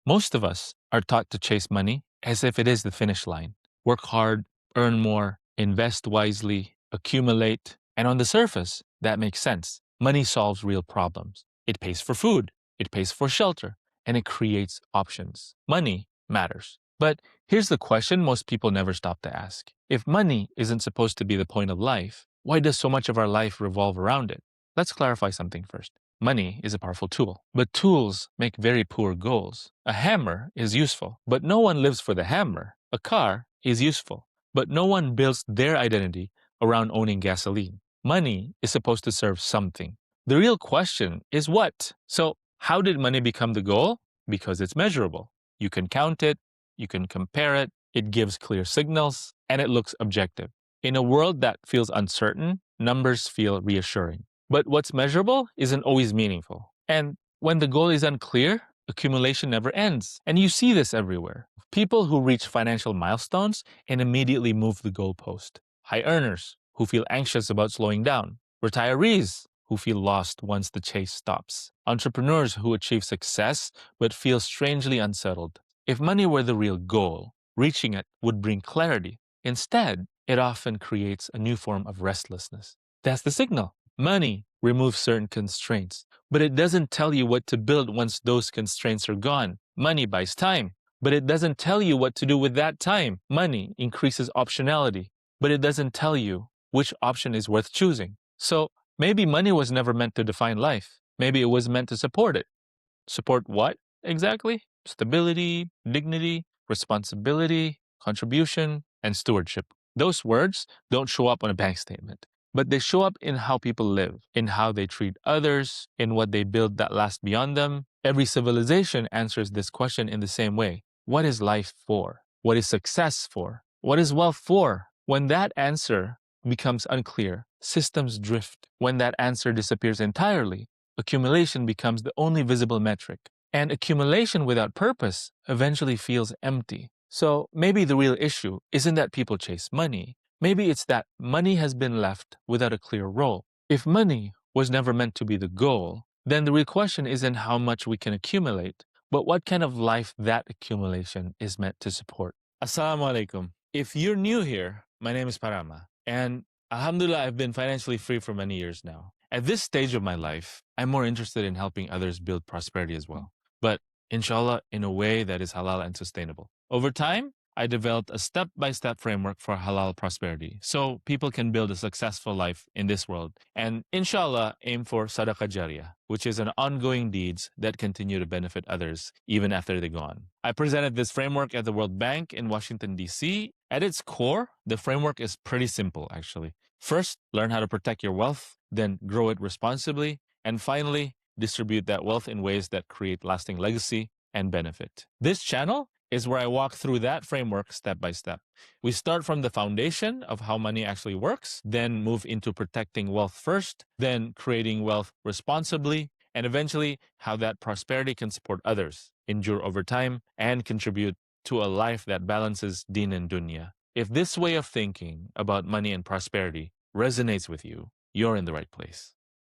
Most of us are taught to chase money as if it is the finish line. Work hard, earn more, invest wisely, accumulate. And on the surface, that makes sense. Money solves real problems. It pays for food, it pays for shelter, and it creates options. Money matters. But here's the question most people never stop to ask. If money isn't supposed to be the point of life, why does so much of our life revolve around it? Let's clarify something first. Money is a powerful tool, but tools make very poor goals. A hammer is useful, but no one lives for the hammer. A car is useful, but no one builds their identity around owning gasoline. Money is supposed to serve something. The real question is what? So, how did money become the goal? Because it's measurable. You can count it, you can compare it, it gives clear signals, and it looks objective. In a world that feels uncertain, numbers feel reassuring. But what's measurable isn't always meaningful. And when the goal is unclear, accumulation never ends. And you see this everywhere. People who reach financial milestones and immediately move the goalpost. High earners who feel anxious about slowing down. Retirees who feel lost once the chase stops. Entrepreneurs who achieve success but feel strangely unsettled. If money were the real goal, reaching it would bring clarity. Instead, it often creates a new form of restlessness. That's the signal. Money removes certain constraints, but it doesn't tell you what to build once those constraints are gone. Money buys time, but it doesn't tell you what to do with that time. Money increases optionality, but it doesn't tell you which option is worth choosing. So maybe money was never meant to define life. Maybe it was meant to support it. Support what exactly? Stability, dignity, responsibility, contribution, and stewardship. Those words don't show up on a bank statement, but they show up in how people live, in how they treat others, in what they build that lasts beyond them. Every civilization answers this question in the same way. What is life for? What is success for? What is wealth for? When that answer becomes unclear, systems drift. When that answer disappears entirely, accumulation becomes the only visible metric. And accumulation without purpose eventually feels empty. So maybe the real issue isn't that people chase money. Maybe it's that money has been left without a clear role. If money was never meant to be the goal, then the real question isn't how much we can accumulate, but what kind of life that accumulation is meant to support. Assalamu alaikum. If you're new here, my name is Parama, and alhamdulillah, I've been financially free for many years now. At this stage of my life, I'm more interested in helping others build prosperity as well, but inshallah, in a way that is halal and sustainable. Over time, I developed a step-by-step framework for halal prosperity so people can build a successful life in this world and inshallah aim for sadaqah jariyah, which is an ongoing deeds that continue to benefit others even after they're gone. I presented this framework at the World Bank in Washington, D.C. At its core, the framework is pretty simple, actually. First, learn how to protect your wealth, then grow it responsibly, and finally, distribute that wealth in ways that create lasting legacy and benefit. This channel is where I walk through that framework step by step. We start from the foundation of how money actually works, then move into protecting wealth first, then creating wealth responsibly, and eventually how that prosperity can support others, endure over time, and contribute to a life that balances deen and dunya. If this way of thinking about money and prosperity resonates with you, you're in the right place.